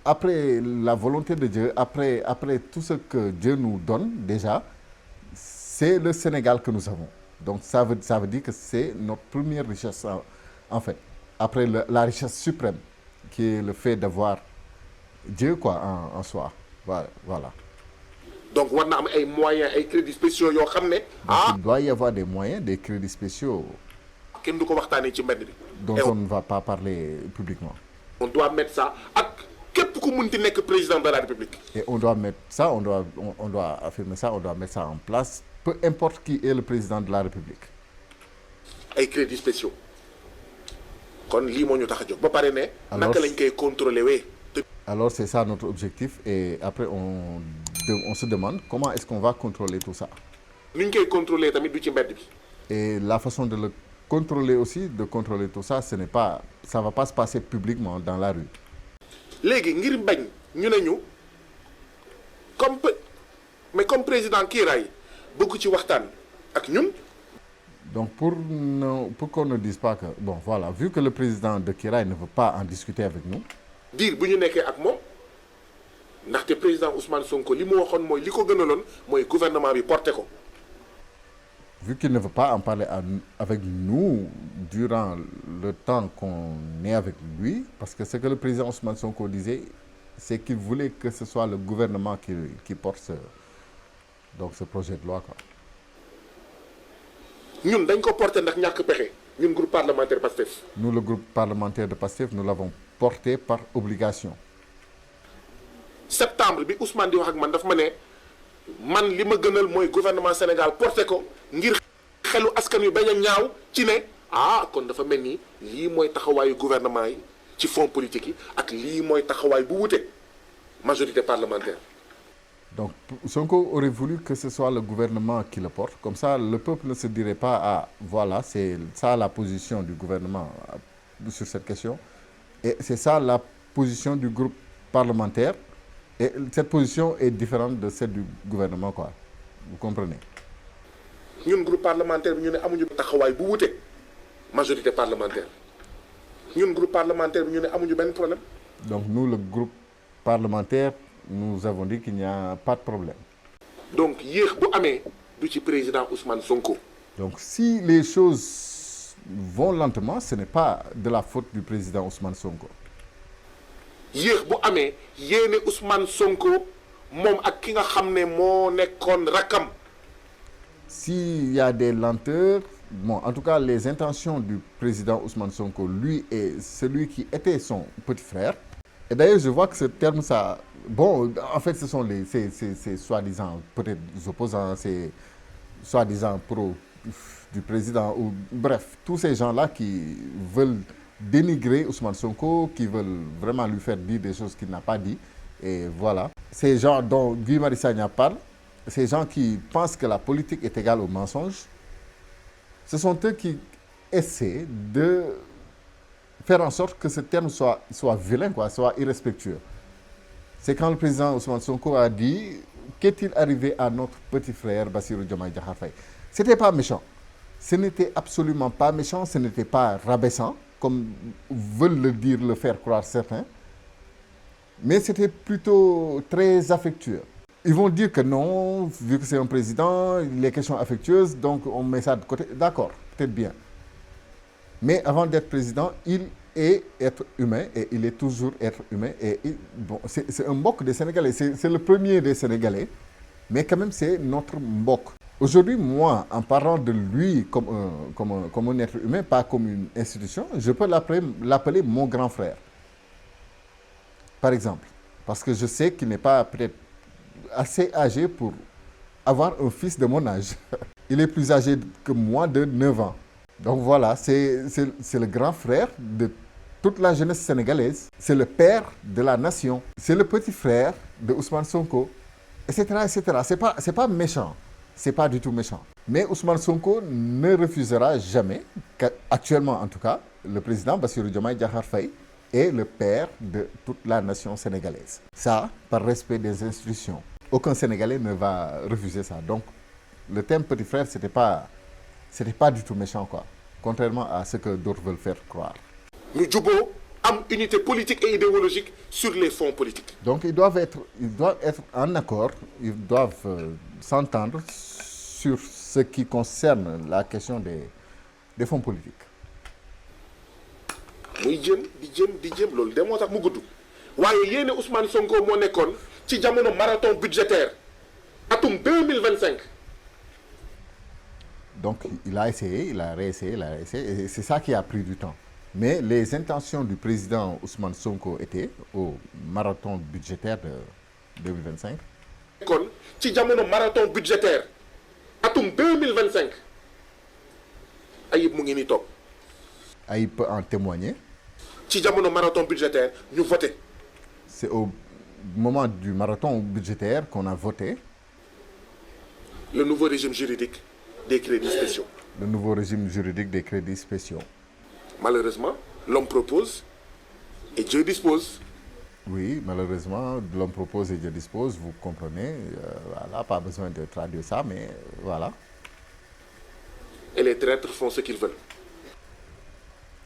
après la volonté de Dieu, après tout ce que Dieu nous donne déjà, c'est le Sénégal que nous avons. Donc ça veut dire que c'est notre première richesse en fait. Après la richesse suprême, qui est le fait d'avoir Dieu quoi en soi. Voilà. Voilà. donc war na am ay moyens ay crédits spéciaux yoo xam ne Donc il doit y avoir des moyens, des crédits spéciaux kenn du ko waxtaanee ci mbedd bi. dont Et on ne va pas parler publiquement. on doit mettre ça ak képp ku munti nekk président de la République. Et on doit mettre ça, on doit affirmer ça, on doit mettre ça en place, peu importe qui est le président de la République. ay crédits spéciaux kon lii moo ñu tax a jóg ba pare ne. Alors, naka lañ koy contrôler wee. Alors c'est ça notre objectif et après on se demande comment est-ce qu'on va contrôler tout ça. ni ñu koy contrôler tamit du ci mbedd bi. Et la façon de le contrôler aussi, de contrôler tout ça, ça va pas se passer publiquement dans la rue. léegi ngir bañ ñu ne ñu comme président Kiiraay bëgg ci waxtaan ak ñun. Donc pour qu'on ne dise pas que, bon voilà, vu que le président de Kiraay ne veut pas en discuter avec nous, diir bu ñu nekkee ak moom ndaxte président Ousmane Sonko li mu waxoon mooy li ko gënaloon mooy gouvernement bi porté ko. vu qu'il ne veut pas en parler avec nous durant le temps qu'on est avec lui, parce que ce que le président Ousmane Sonko disait, c'est qu'il voulait que ce soit le gouvernement qui porte ce projet de loi, quoi. ñun dañ ko porté ndax ñàkk pexe ñun groupe parlementaire PASTEF. Nous, le groupe parlementaire de PASTEF, nous l'avons porté par obligation. septembre bi Ousmane di wax ak man daf ma ne man li ma gënal mooy gouvernement Sénégal porté ko ngir xelu askan wi bañ a ñaaw ci ne kon dafa mel ni lii mooy taxawaayu gouvernement yi ci fonds politique yi ak lii mooy taxawaay bu wute majorité parlementaire. Donc Sonko aurait voulu que ce soit le gouvernement qui le porte. Comme ça, le peuple ne se dirait pas voilà, c'est ça la position du gouvernement sur cette question. Et c'est ça la position du groupe parlementaire. Et cette position est différente de celle du gouvernement, quoi. Vous comprenez? ñun groupe parlementaire bi ñu ne amuñu taxawaay bu wute majorité parlementaire ñun groupe parlementaire bi ñu ne amuñu benn problème. Donc nous, le groupe parlementaire, nous avons dit qu'il n'y a pas de problème. Donc yéex bu amee du ci président Ousmane Sonko. Donc si les choses vont lentement, ce n'est pas de la faute du président Ousmane Sonko. yéex bu amee yéene Ousmane Sonko moom ak ki nga xam ne moo nekkoon rakkam. S'il y a des lenteurs, bon, en tout cas, les intentions du président Ousmane Sonko, lui et celui qui était son petit frère. Et d'ailleurs, je vois que ce terme, ça... Bon, en fait, ce sont ces soi-disant, peut-être opposants, ces soi-disant pro du président, ou bref, tous ces gens-là qui veulent dénigrer Ousmane Sonko, qui veulent vraiment lui faire dire des choses qu'il n'a pas dit. Et voilà. Ces gens dont Guy Marius Sagna parle, ces gens qui pensent que la politique est égale au mensonge, ce sont eux qui essaient de faire en sorte que ce terme soit vilain, quoi, soit irrespectueux. C'est quand le président Ousmane Sonko a dit « Qu'est-il arrivé à notre petit frère Bassirou Diomaye Diakhar Faye ?» Ce n'était pas méchant. Ce n'était absolument pas méchant, ce n'était pas rabaissant, comme veulent le faire croire certains. Mais c'était plutôt très affectueux. Ils vont dire que non, vu que c'est un président, les questions affectueuses, donc on met ça de côté. D'accord, peut-être bien. Mais avant d'être président, il est être humain et il est toujours être humain. Et bon, c'est un mbok des Sénégalais, c'est le premier des Sénégalais, mais quand même c'est notre mbok. Aujourd'hui, moi, en parlant de lui comme un être humain, pas comme une institution, je peux l'appeler mon grand frère. Par exemple, parce que je sais qu'il n'est pas peut-être assez âgé pour avoir un fils de mon âge. Il est plus âgé que moi de 9 ans. Donc voilà, c'est le grand frère de toute la jeunesse sénégalaise. C'est le père de la nation. C'est le petit frère de Ousmane Sonko, etc., etc. C'est pas méchant. C'est pas du tout méchant. Mais Ousmane Sonko ne refusera jamais, actuellement en tout cas, le président Bassirou Diomaye Diakhar Faye est le père de toute la nation sénégalaise. Ça, par respect des institutions. Aucun Sénégalais ne va refuser ça. Donc, le thème petit frère, c'était pas du tout méchant, quoi. Contrairement à ce que d'autres veulent faire croire. ñu juboo am unité politique et idéologique sur les fonds politiques. Donc ils doivent être en accord, ils doivent s'entendre sur ce qui concerne la question des fonds politiques. muy di jëm loolu de moo tax mu gudd waaye yéene Ousmane Sonko moo nekkoon ci jamono marathon budgétaire atum 2025. Donc il a essayé, il a réessayé, et c'est ça qui a pris du temps. Mais les intentions du président Ousmane Sonko étaient au marathon budgétaire de 2025. kon ci jamono marathon budgétaire atum 2025 Ayib mu ngi ni toog. Ayib peut en témoigner. ci jamono marathon budgétaire ñu voté. C'est au moment du marathon budgétaire qu'on a voté le nouveau régime juridique des crédits spéciaux. Le nouveau régime juridique des crédits spéciaux. Malheureusement, l'homme propose et Dieu dispose. Oui, malheureusement, l'homme propose et Dieu dispose, vous comprenez. Voilà, pas besoin de traduire ça, mais voilà. Et les traîtres font ce qu'ils veulent.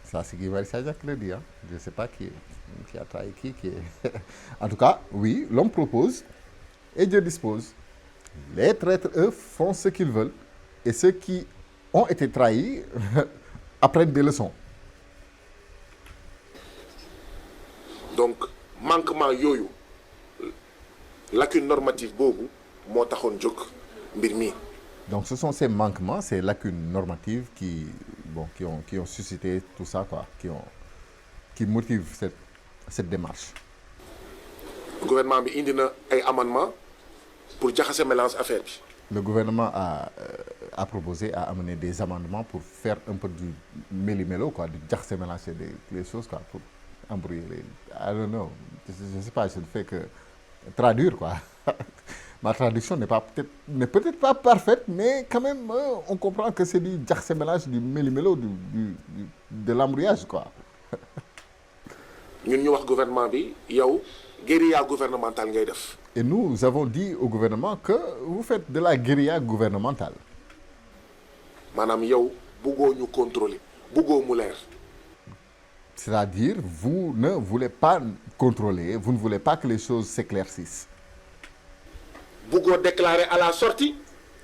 Ça, c'est Guy Marius Sagna qui le dit. Hein. Je ne sais pas qui a trahi qui est... En tout cas, oui, l'homme propose et Dieu dispose. Les traîtres, eux, font ce qu'ils veulent. Et ceux qui ont été trahis apprennent des leçons. Donc, manquement yooyu lacune normative boobu moo taxoon jóg mbir mi. Donc ce sont ces manquements, ces lacunes normatives qui ont suscité tout ça, quoi, qui motivent cette démarche. Le gouvernement bi indi na ay amendements pour jaxase mélange affaire bi. Le gouvernement a proposé, a amené des amendements pour faire un peu du méli-mélo, quoi, du jaxase mélanger les choses, quoi, pour embrouiller les... I don't know, je ne sais pas, je ne fais que traduire, quoi. Ma traduction n'est peut-être pas parfaite, mais quand même, on comprend que c'est du jaxase mélange, du méli-mélo, de l'embrouillage, quoi. ñun ñu wax gouvernement bi yow guérilla gouvernementale ngay def. Et nous avons dit au gouvernement que vous faites de la guérilla gouvernementale. maanaam yow bëggoo ñu contrôler bëggoo mu leer. C'est-à-dire, vous ne voulez pas contrôler, vous ne voulez pas que les choses s'éclaircissent. bëggoo déclarer à la sortie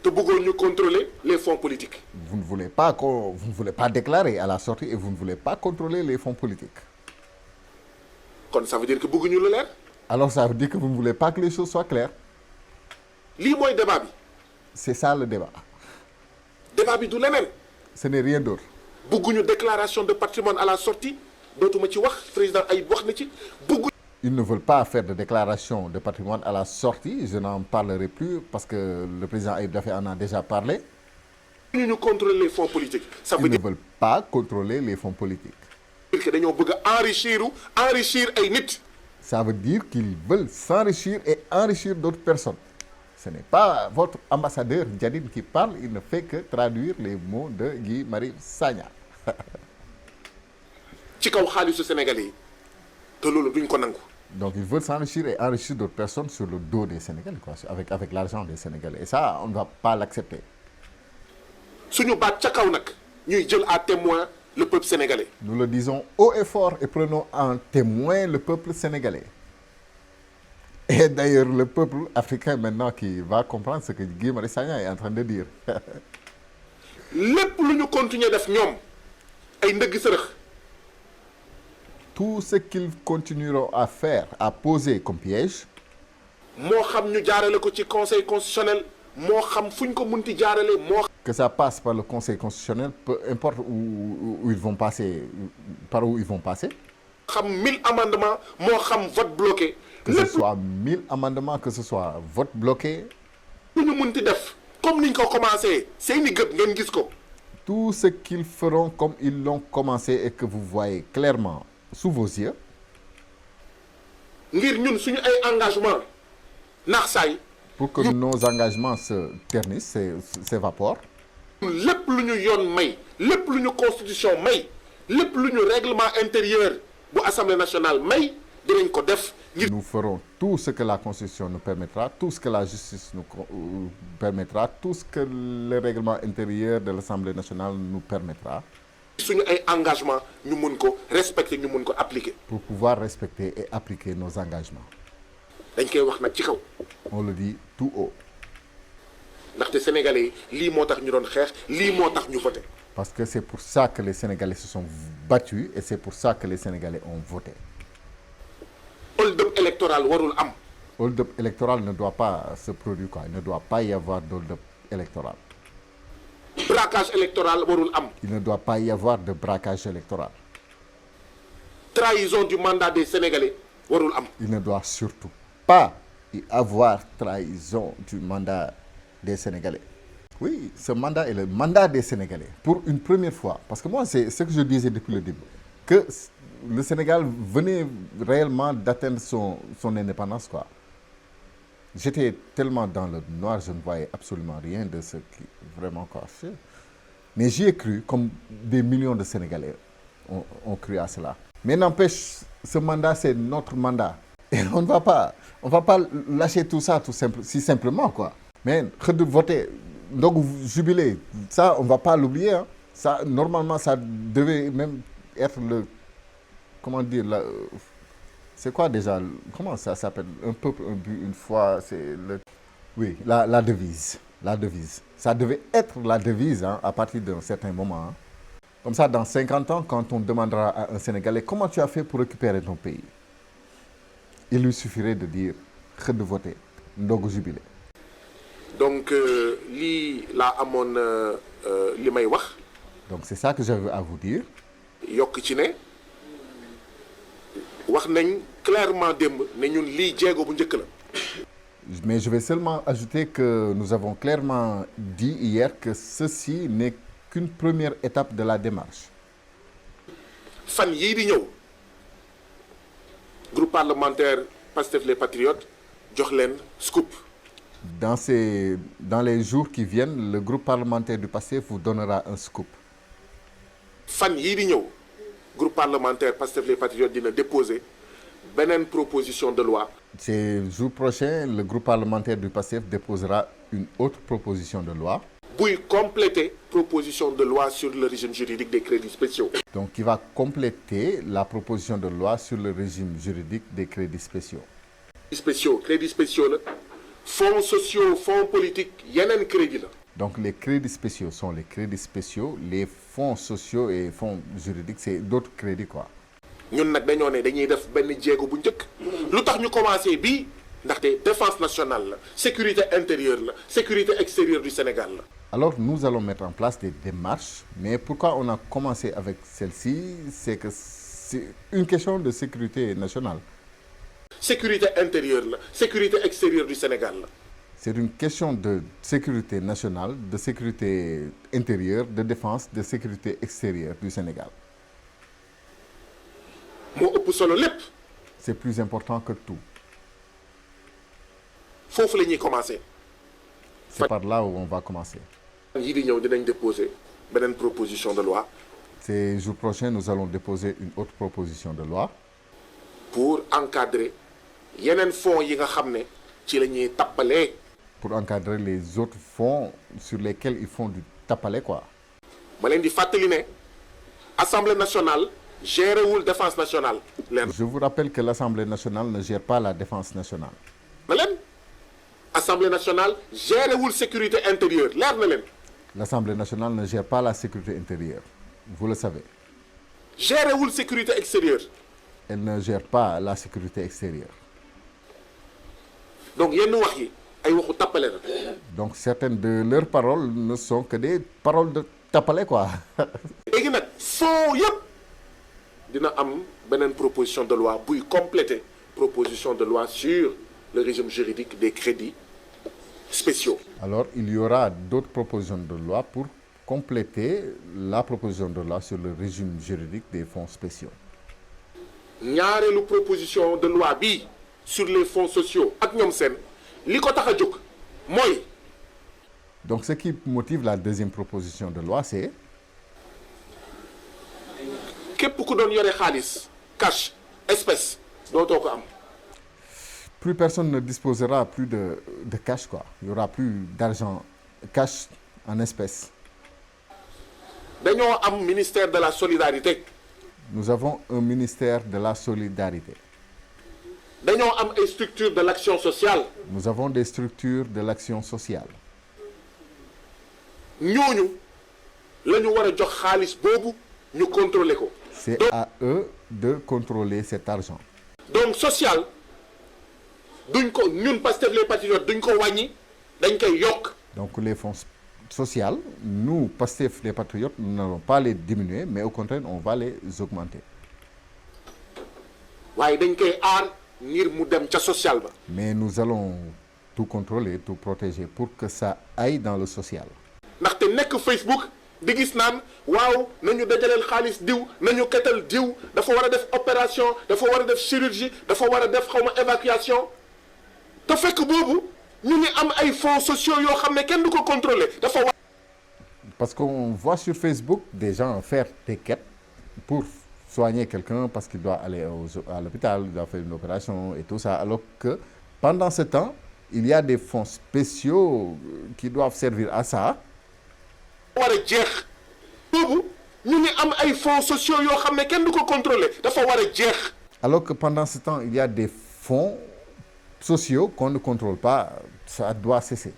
te bëggoo ñu contrôler les fonds politiques. Vous ne voulez pas déclarer à la sortie et vous ne voulez pas contrôler les fonds politiques. kon ça veut dire que bëgguñu lu leer. Alors ça veut dire que vous ne voulez pas que les choses soient claires. lii mooy débat bi. C'est ça le débat. Débat bi du leneen. Ce n'est rien d'autre. bëgguñu déclaration de patrimoine à la sortie dootuma ci wax président Ayib wax na ci bëgguñu. Ils ne veulent pas faire de déclaration de patrimoine à la sortie. Je n'en parlerai plus parce que le président Ayib Daffé en a déjà parlé. ñu contrôler les fonds politiques. Ça veut Ils ne dire veulent pas contrôler les fonds politiques. que dañoo bëgg a enrichir ay nit. Ça veut dire qu'ils veulent s'enrichir et enrichir d'autres personnes. Ce n'est pas votre ambassadeur Djadine qui parle, il ne fait que traduire les mots de Guy Marius Sagna. ci kaw xaalisu Sénégalais yi te loolu duñ ko nangu. Donc ils veulent s'enrichir et enrichir d'autres personnes sur le dos des Sénégalais, quoi, avec l'argent des Sénégalais. Et ça, on ne va pas l'accepter. suñu baat ca kaw nag ñuy jël à témoin le peuple sénégalais. Nous le disons haut et fort et prenons en témoin le peuple sénégalais. Et d'ailleurs, le peuple africain maintenant qui va comprendre ce que Guy Marius Sagna est en train de dire. lépp lu ñu continuer def ñoom ay ndëgg sërëx. Tout ce qu'ils continueront à faire, à poser comme piège, moo xam ñu jaarale ko ci conseil constitutionnel moo xam fu ñu ko munti jaarale moo. que ça passe par le Conseil constitutionnel, peu importe où ils vont passer, par où ils vont passer. xam 1000 amendements moo xam vote bloqué. Que ce soit 1000 amendements, que ce soit vote bloqué. lu ñu munti def comme niñ ko commencé seeni gët ngeen gis ko. Tout ce qu'ils feront comme ils l'ont commencé et que vous voyez clairement sous vos yeux. ngir ñun suñu ay engagement naax saay. Pour que nos engagements se ternissent, s'évaporent. lépp lu ñu yoon may lépp lu ñu constitution may lépp lu ñu règlement intérieur bu assemblée nationale may dinañ ko def. Nous ferons tout ce que la constitution nous permettra, tout ce que la justice nous permettra, tout ce que le règlement intérieur de l'assemblée nationale nous permettra. suñu ay engagement ñu mun ko respecter ñu mun ko appliquer. Pour pouvoir respecter et appliquer nos engagements. dañ koy wax nag ci kaw. On le dit tout haut. ndaxte sénégalais yi lii moo tax ñu doon xeex lii moo tax ñu voté. Parce que c'est pour ça que les Sénégalais se sont battus et c'est pour ça que les Sénégalais ont voté. hold-up électoral warul am. Hold-up électoral ne doit pas se produire quoi. Il ne doit pas y avoir d'hold-up électoral. braquage électoral warul am. Il ne doit pas y avoir de braquage électoral. trahison du mandat des Sénégalais warul am. Il ne doit surtout pas y avoir trahison du mandat des Sénégalais. Oui, ce mandat est le mandat des Sénégalais. Pour une première fois. Parce que moi, c'est ce que je disais depuis le début. Que le Sénégal venait réellement d'atteindre son indépendance, quoi. J'étais tellement dans le noir, je ne voyais absolument rien de ce qui vraiment quoi. Mais j'y ai cru, comme des millions de Sénégalais ont cru à cela. Mais n'empêche, ce mandat, c'est notre mandat. Et on ne va pas lâcher tout ça si simplement, quoi. Mais voter, donc jubiler, ça, on ne va pas l'oublier. Hein. Ça, normalement, ça devait même être le... Comment dire c'est quoi déjà? Comment ça s'appelle? Un peuple, un but, une foi, c'est le... Oui, la devise. La devise. Ça devait être la devise hein, à partir d'un certain moment. Hein. Comme ça, dans 50 ans, quand on demandera à un Sénégalais comment tu as fait pour récupérer ton pays, il lui suffirait de dire de voter, ndogu jubilé. Donc, lii laa amoon li may wax. Donc, c'est ça que j'avais à vous dire. yokk ci ne wax nañ clairement démb ne ñun lii jéego bu njëkk la. Mais je vais seulement ajouter que nous avons clairement dit hier que ceci n'est qu'une première étape de la démarche. fan yii di ñëw groupe parlementaire Pastef les Patriotes jox leen scoop. Dans les jours qui viennent, le groupe parlementaire du Pastef vous donnera un scoop. fan yii di ñëw groupe parlementaire Pastef les Patriotes dina déposer beneen proposition de loi. Ces jours prochains, le groupe parlementaire du Pastef déposera une autre proposition de loi. buy compléter proposition de loi sur le régime juridique des crédits spéciaux. Donc, qui va compléter la proposition de loi sur le régime juridique des crédits spéciaux. crédits spéciaux la fonds sociaux fonds politiques yeneen crédit la. Donc, les crédits spéciaux sont les crédits spéciaux, les fonds sociaux et fonds juridiques, c'est d'autres crédits, quoi. ñun nag dañoo ne dañuy def benn jéego bu njëkk lu tax ñu commencé bii ndaxte défense nationale la sécurité intérieure la sécurité extérieure du Sénégal la. Alors, nous allons mettre en place des démarches, mais pourquoi on a commencé avec celle-ci, c'est que c'est une question de sécurité nationale. sécurité intérieure la sécurité extérieure du Sénégal la. C'est une question de sécurité nationale, de sécurité intérieure, de défense, de sécurité extérieure du Sénégal. moo ëpp solo lépp. C'est plus important que tout. foofu la ñuy commencer. C'est par là où on va commencer. yii di ñëw dinañ déposer beneen proposition de loi. Ces jours prochains, nous allons déposer une autre proposition de loi. pour encadrer yeneen fonds yi nga xam ne ci la ñuy tappalee. Pour encadrer les autres fonds sur lesquels ils font du tapalé, quoi. ma leen di fàttali ne Assemblée nationale gérewul défense nationale. Je vous rappelle que l'Assemblée nationale ne gère pas la défense nationale. na leen Assemblée nationale gérewul sécurité intérieure leer na leen. L'Assemblée nationale ne gère pas la sécurité intérieure. Vous le savez. gérewul sécurité extérieure. Elle ne gère pas la sécurité extérieure. donc yenn wax yi ay waxu tappale la. Donc certaines de leurs paroles ne sont que des paroles de tapalé, quoi. léegi nag fonds yëpp dina am beneen proposition de loi buy compléter proposition de loi sur le régime juridique des crédits spéciaux. Alors, il y aura d'autres propositions de loi pour compléter la proposition de loi sur le régime juridique des fonds spéciaux. ñaareelu proposition de loi bi sur les fonds sociaux ak ñoom seen li ko tax a jóg mooy. Donc, ce qui motive la deuxième proposition de loi, c'est képp ku doon yore xaalis cash espèce dootoo ko am. plus personne ne disposera plus de cash, quoi. Il n'y aura plus d'argent cash en espèces. dañoo am ministère de la solidarité. Nous avons un ministère de la solidarité. dañoo am ay structures de l'action sociale. Nous avons des structures de l'action sociale. ñooñu la ñu war a jox xaalis boobu ñu contrôler ko. C'est à eux de contrôler cet argent. donc social duñ ko ñun Pastef les patriotes duñ ko wàññi dañ koy yokk. Donc les fonds sociaux, nous, Pastef les patriotes, nous n'allons pas les diminuer, mais au contraire, on va les augmenter. waaye dañ koy aar ngir mu dem ca social ba. Mais nous allons tout contrôler, tout protéger pour que ça aille dans le social. ndaxte nekk Facebook di gis naan waaw nañu dajaleel xaalis diw nañu ketal diw dafa war a def opération dafa war a def chirurgie dafa war a def xawma évacuation te fekk boobu ñu ngi am ay fonds sociaux yoo xam ne kenn du ko contrôler dafa war. Parce qu'on voit sur Facebook des gens faire des quêtes pour soigner quelqu'un parce qu'il doit aller à l'hôpital, il doit faire une opération et tout ça, alors que pendant ce temps, il y a des fonds spéciaux qui doivent servir à ça. war a jeex boobu ñu ngi am ay fonds sociaux yoo xam ne kenn du ko contrôler dafa war a jeex. Alors que pendant ce temps, il y a des fonds sociaux qu'on ne contrôle pas, ça doit cesser.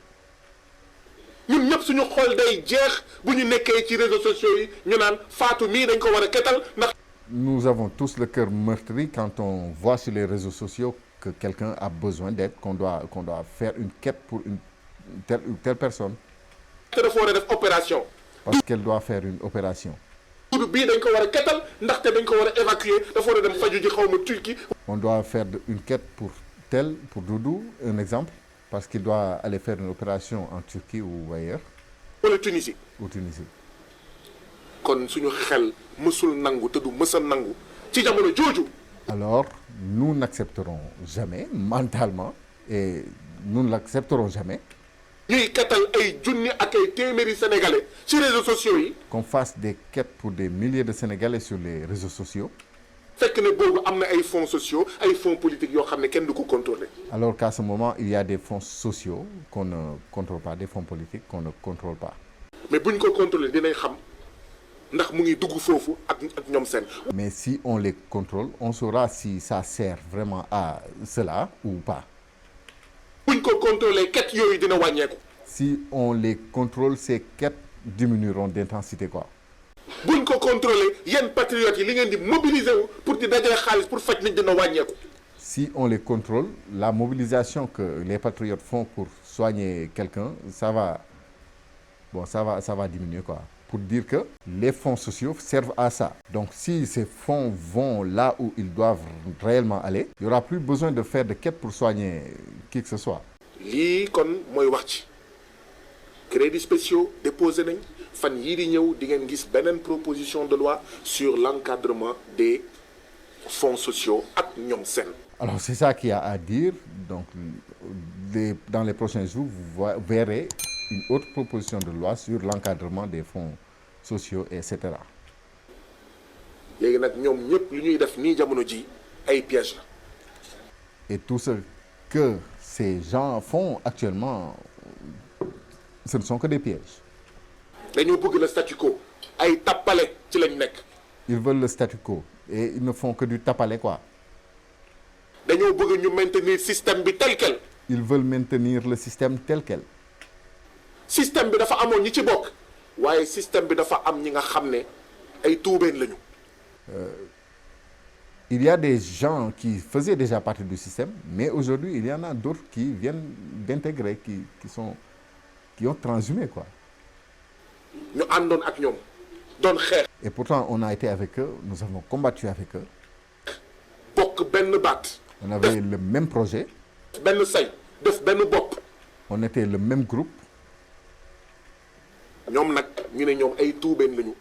ñun ñëpp suñu xool day jeex bu ñu nekkee ci réseaux sociaux yi ñu naan Fatou mii dañ ko war a ketal ndax. Nous avons tous le cœur meurtri quand on voit sur les réseaux sociaux que quelqu'un a besoin d'aide, qu'on doit faire une quête pour une telle personne. te dafa war a def opération. Parce qu'elle doit faire une opération. Doudou bii dañ ko war a ketal ndaxte dañ ko war a évacuer dafa war a dem faju ji xaw ma Turquie. On doit faire une quête pour Doudou, un exemple, parce qu'il doit aller faire une opération en Turquie ou ailleurs. wala Tunisie. Ou Tunisie. kon suñu xel mësul nangu te du mës a nangu ci jamono jooju. Alors, nous n'accepterons jamais, mentalement, et nous ne l'accepterons jamais. ñuy ketal ay junni ak ay téeméeri sénégalais ci réseaux sociaux yi. Qu'on fasse des quêtes pour des milliers de Sénégalais sur les réseaux sociaux. fekk ne boobu am na ay fonds sociaux ay fonds politiques yoo xam ne kenn du ko contrôler. Alors qu'à ce moment, il y a des fonds sociaux qu'on ne contrôle pas, des fonds politiques qu'on ne contrôle pas. mais buñ ko contrôler dinañ xam ndax mu ngi dugg foofu ak ñoom seen. Mais si on les contrôle, on saura si ça sert vraiment à cela ou pas. buñ ko contrôler quête yooyu dina wàññeeku. Si on les contrôle, ces quêtes diminueront d'intensité, quoi. buñ ko contrôler yéen patriotes yi li ngeen di mobiliser wu pour di dajale xaalis pour faj nit dina wàññeeku. Si on les contrôle, la mobilisation que les patriotes font pour soigner quelqu'un, ça va diminuer, quoi. Pour dire que les fonds sociaux servent à ça. Donc si ces fonds vont là où ils doivent réellement aller, il n'y aura plus besoin de faire de quête pour soigner qui que ce soit. lii kon mooy wax ci crédits spéciaux déposé nañ fan yii di ñëw di ngeen gis beneen proposition de loi sur l'encadrement des fonds sociaux ak ñoom seen. Alors c'est ça qu'il y a à dire. Donc dans les prochains jours, vous verrez une autre proposition de loi sur l'encadrement des fonds sociaux, etc. léegi nag ñoom ñëpp lu ñuy def nii jamono ji ay pièges la. Et tout ce que ces gens font actuellement, ce ne sont que des pièges. dañoo bëgg le statu quo ay tappale ci lañ nekk. Ils veulent le statu quo et ils ne font que du tapalé, quoi. dañoo bëgg ñu maintenir système bi tel quel. Ils veulent maintenir le système tel quel. système bi dafa amoon ñi ci bokk waaye système bi dafa am ñi nga xam ne ay tuubeen lañu. Il y a des gens qui faisaient déjà partie du système, mais aujourd'hui, il y en a d'autres qui viennent d'intégrer, qui ont transhumé, quoi. ñu àndoon ak ñoom doon xeex. Et pourtant, on a été avec eux, nous avons combattu avec eux. bokk benn baat. On avait le même projet. benn say def benn bopp. On était le même groupe. ñoom nag ñu ne ñoom ay tuubeen lañu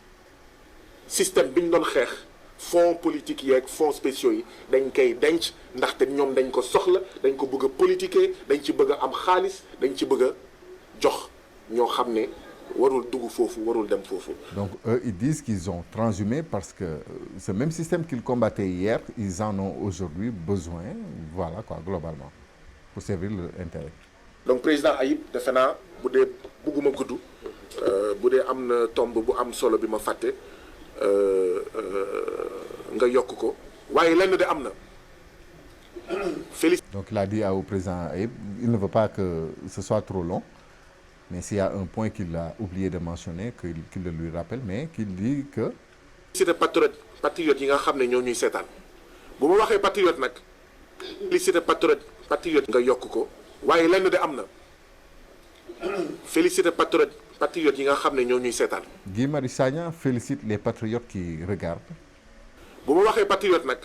système bi ñu doon xeex fonds politique yeeg fonds spéciaux yi dañ koy denc ndaxte ñoom dañ ko soxla dañ ko bëgg a politiquer dañ ci bëgg a am xaalis dañ ci bëgg a jox ñoo xam ne warul dugg foofu warul dem foofu. Donc eux, ils disent qu'ils ont transhumé parce que ce même système qu'ils combattaient hier, ils en ont aujourd'hui besoin, voilà quoi, globalement, pour servir leur intérêt. donc président Ayib defe naa bu dee bugguma gudd bu dee am na tomb bu am solo bi ma fàtte nga yokk ko waaye lenn de am na. Donc il a dit au président Ayib, il ne veut pas que ce soit trop long, mais s'il y a un point qu'il a oublié de mentionner, qu'il le lui rappelle, mais qu'il dit que... félicité patriote yi nga xam ne ñoo ñuy seetaan bu ma waxee patriote nag félicité patriote nga yokk ko waaye lenn de am na félicité patriote yi nga xam ne ñoo ñuy seetaan. Guy Marius Sagna félicite les patriotes qui regardent. bu ma waxee patriote nag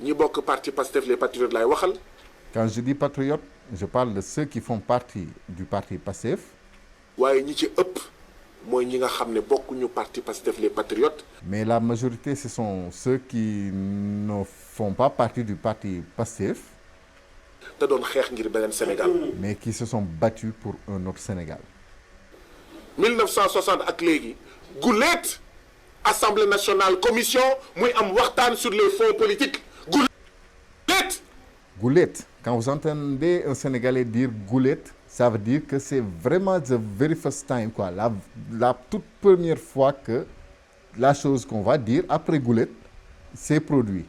ñi bokk parti Pastef les patriotes laay waxal. Quand je dis patriote, je parle de ceux qui font partie du parti Pastef. waaye ñi ci ëpp mooy ñi nga xam ne bokkuñu parti Pastef les patriotes. Mais la majorité, ce sont ceux qui ne font pas partie du parti Pastef. te doon xeex ngir beneen Sénégal. Mais qui se sont battus pour un autre Sénégal. 1960 ak léegi guleet Assemblée nationale commission muy am waxtaan sur les fonds politiques guleet. Goulette, quand vous entendez un Sénégalais dire goulette, ça veut dire que c'est vraiment the very first time, quoi. La toute première fois que la chose qu'on va dire après goulette s'est produit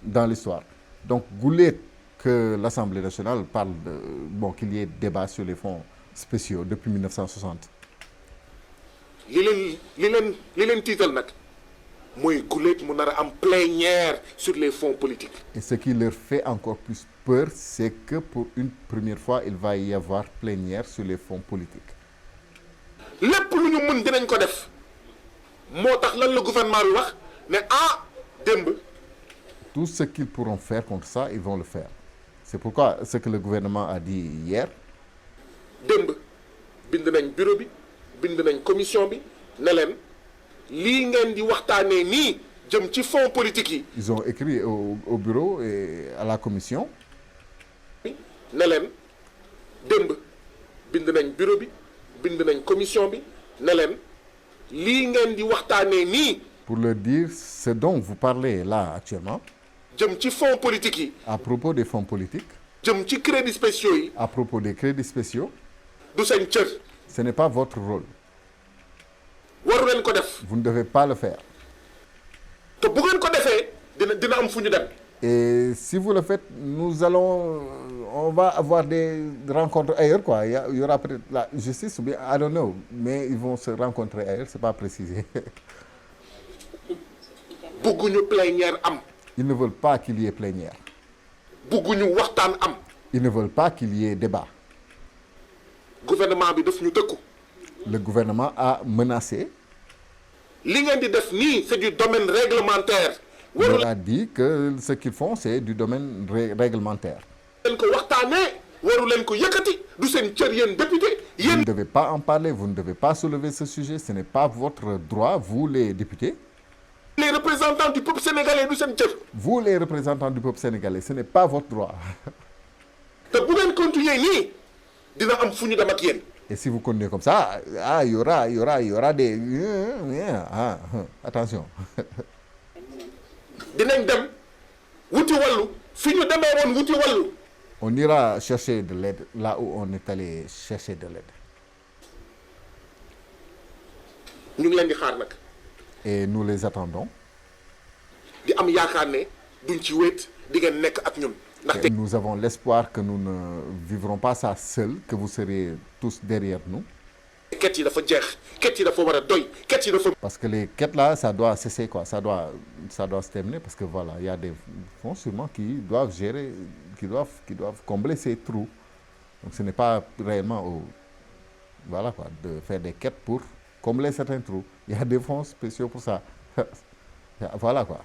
dans l'histoire. Donc goulette que l'Assemblée nationale parle de, bon, qu'il y ait débat sur les fonds spéciaux depuis 1960. li leen tiital nag mooy guleet mu nar a am plénière sur les fonds politiques. Et ce qui leur fait encore plus peur, c'est que pour une première fois, il va y avoir plénière sur les fonds politiques. lépp lu ñu mën dinañ ko def moo tax lan la gouvernement bi wax ne démb. Tout ce qu'ils pourront faire contre ça, ils vont le faire. C'est pourquoi ce que le gouvernement a dit hier. démb bind nañ bureau bi bind nañ commission bi ne leen lii ngeen di waxtaanee nii jëm ci fonds politique yi. Ils ont écrit au bureau et à la commission. ne leen démb bind nañ bureau bi bind nañ commission bi ne leen lii ngeen di waxtaanee nii. Pour leur dire ce dont vous parlez là actuellement. jëm ci fonds politique yi. À propos des fonds politiques. jëm ci crédits spéciaux yi. À propos des crédits spéciaux. du seen cër. Ce n'est pas votre rôle. waru leen ko def. Vous ne devez pas le faire. te bu ngeen ko defee dina am fu ñu dem. Et si vous le faites, on va avoir des rencontres ailleurs, quoi. Il y aura peut-être la justice ou bien, I don't know, mais ils vont se rencontrer ailleurs, c'est pas précisé. bugguñu plénière am. Ils ne veulent pas qu'il y ait plénière. bugguñu waxtaan am. Ils ne veulent pas qu'il y ait débat. Gouvernement bi daf ñu tëkku. Le gouvernement a menacé. li ngeen di def nii c'est du domaine réglementaire. Il leur a dit que ce qu'ils font, c'est du domaine réglementaire. leen ko waxtaanee waru leen ko yëkkati du seen cër yéen député. Vous ne devez pas en parler, vous ne devez pas soulever ce sujet, ce n'est pas votre droit, vous les députés. Les représentants du peuple sénégalais du seen cër. Vous les représentants du peuple sénégalais, ce n'est pas votre droit. te bu ngeen continuer nii dina am fu ñu dem ak yéen. Et si vous continuez comme ça, il y aura des... attention. dinañ dem wuti wallu fi ñu demee woon wuti wallu. On ira chercher de l'aide là où on est allé chercher de l'aide. ñu ngi leen di xaar nag. Et nous les attendons. di am yaakaar ne duñ ci wéet di ngeen nekk ak ñun. Et nous avons l'espoir que nous ne vivrons pas ça seuls, que vous serez tous derrière nous. quête yi dafa jeex quête yi dafa war a doy quête yi dafa. Parce que les quêtes là, ça doit cesser, quoi. Ça doit se terminer parce que voilà, il y a des fonds sûrement qui doivent gérer, qui doivent combler ces trous. Donc ce n'est pas réellement voilà quoi, de faire des quêtes pour combler certains trous. Il y a des fonds spéciaux pour ça. Voilà quoi.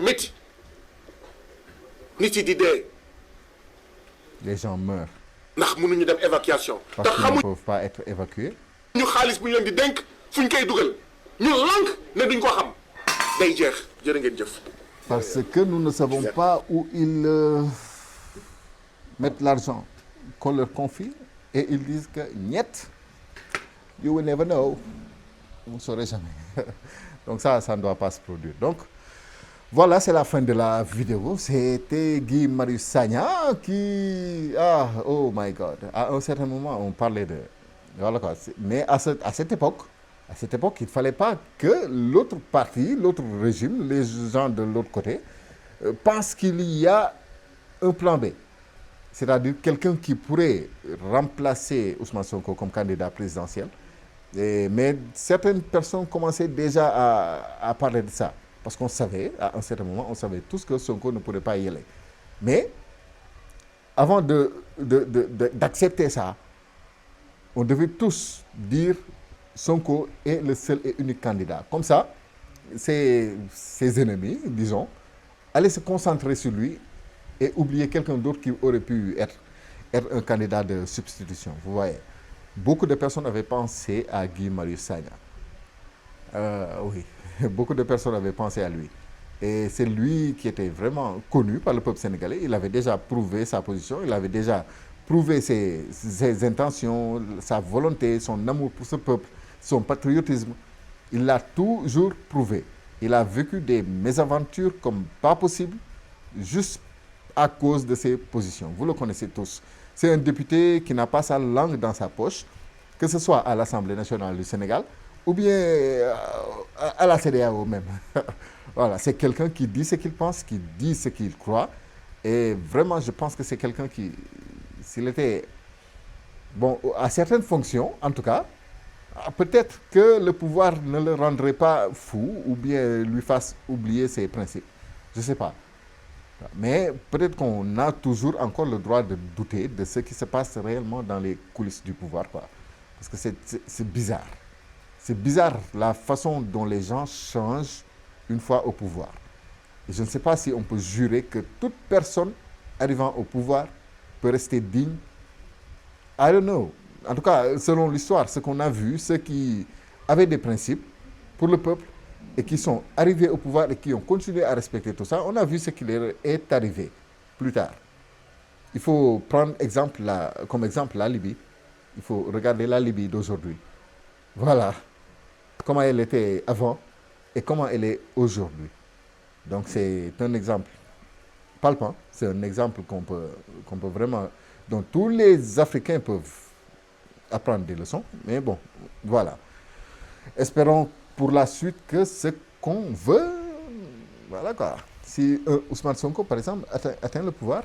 métti nit yi di dee. Les gens meurent. ndax mënuñu dem évacuation. Parce qu'ils ne peuvent pas être évacués. ñu xaalis bu ñu leen di dénk fu ñu koy dugal ñu lànk ne duñ ko xam day jeex jërë ngeen jëf. Parce que nous ne savons pas où ils mettent l'argent qu'on leur confie et ils disent que niet, you will never know. Vous ne saurez jamais. Donc ça ne doit pas se produire. Donc Voilà, c'est la fin de la vidéo. C'était Guy Marius Sagna qui... Ah, oh my God. À un certain moment, on parlait de... Voilà quoi. Mais à cette époque, il ne fallait pas que l'autre parti, l'autre régime, les gens de l'autre côté, pensent qu'il y a un plan B. C'est-à-dire quelqu'un qui pourrait remplacer Ousmane Sonko comme candidat présidentiel. Mais certaines personnes commençaient déjà à parler de ça. Parce qu'on savait, à un certain moment, on savait tous que Sonko ne pourrait pas y aller. Mais avant d'accepter ça, on devait tous dire Sonko est le seul et unique candidat. Comme ça, ses ennemis, disons, allaient se concentrer sur lui et oublier quelqu'un d'autre qui aurait pu être un candidat de substitution. Vous voyez, beaucoup de personnes avaient pensé à Guy Marius Sagna. Oui, beaucoup de personnes avaient pensé à lui. Et c'est lui qui était vraiment connu par le peuple sénégalais. Il avait déjà prouvé sa position, il avait déjà prouvé ses intentions, sa volonté, son amour pour ce peuple, son patriotisme. Il l'a toujours prouvé. Il a vécu des mésaventures comme pas possible, juste à cause de ses positions. Vous le connaissez tous. C'est un député qui n'a pas sa langue dans sa poche, que ce soit à l'Assemblée nationale du Sénégal ou bien à la CEDEAO même. Voilà, c'est quelqu'un qui dit ce qu'il pense, qui dit ce qu'il croit. Et vraiment, je pense que c'est quelqu'un qui, s'il était, bon, à certaines fonctions, en tout cas, peut-être que le pouvoir ne le rendrait pas fou ou bien lui fasse oublier ses principes. Je ne sais pas. Mais peut-être qu'on a toujours encore le droit de douter de ce qui se passe réellement dans les coulisses du pouvoir, quoi. Parce que c'est bizarre. C'est bizarre la façon dont les gens changent une fois au pouvoir. Et je ne sais pas si on peut jurer que toute personne arrivant au pouvoir peut rester digne. I don't know. En tout cas, selon l'histoire, ce qu'on a vu, ceux qui avaient des principes pour le peuple et qui sont arrivés au pouvoir et qui ont continué à respecter tout ça, on a vu ce qui leur est arrivé plus tard. Il faut prendre comme exemple la Libye. Il faut regarder la Libye d'aujourd'hui. Voilà comment elle était avant et comment elle est aujourd'hui. Donc c'est un exemple palpant, c'est un exemple qu'on peut vraiment, dont tous les Africains peuvent apprendre des leçons. Mais bon, voilà. Espérons pour la suite que ce qu'on veut, voilà quoi. Si Ousmane Sonko, par exemple, atteint le pouvoir,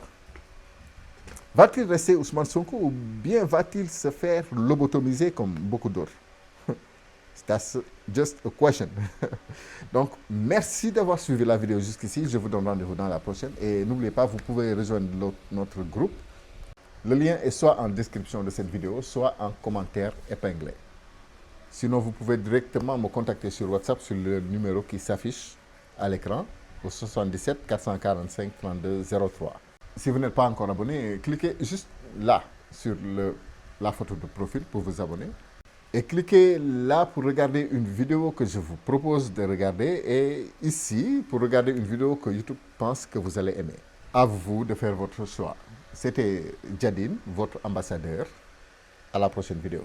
va-t-il rester Ousmane Sonko ou bien va-t-il se faire lobotomiser comme beaucoup d'autres? That's just a question. Donc, merci d'avoir suivi la vidéo jusqu'ici. Je vous donne rendez-vous dans la prochaine. Et n'oubliez pas, vous pouvez rejoindre notre groupe. Le lien est soit en description de cette vidéo, soit en commentaire épinglé. Sinon, vous pouvez directement me contacter sur WhatsApp sur le numéro qui s'affiche à l'écran au 77 445 32 03. Si vous n'êtes pas encore abonné, cliquez juste là sur la photo de profil pour vous abonner. Et cliquez là pour regarder une vidéo que je vous propose de regarder et ici pour regarder une vidéo que YouTube pense que vous allez aimer. À vous de faire votre choix. C'était Jadine, votre ambassadeur. À la prochaine vidéo.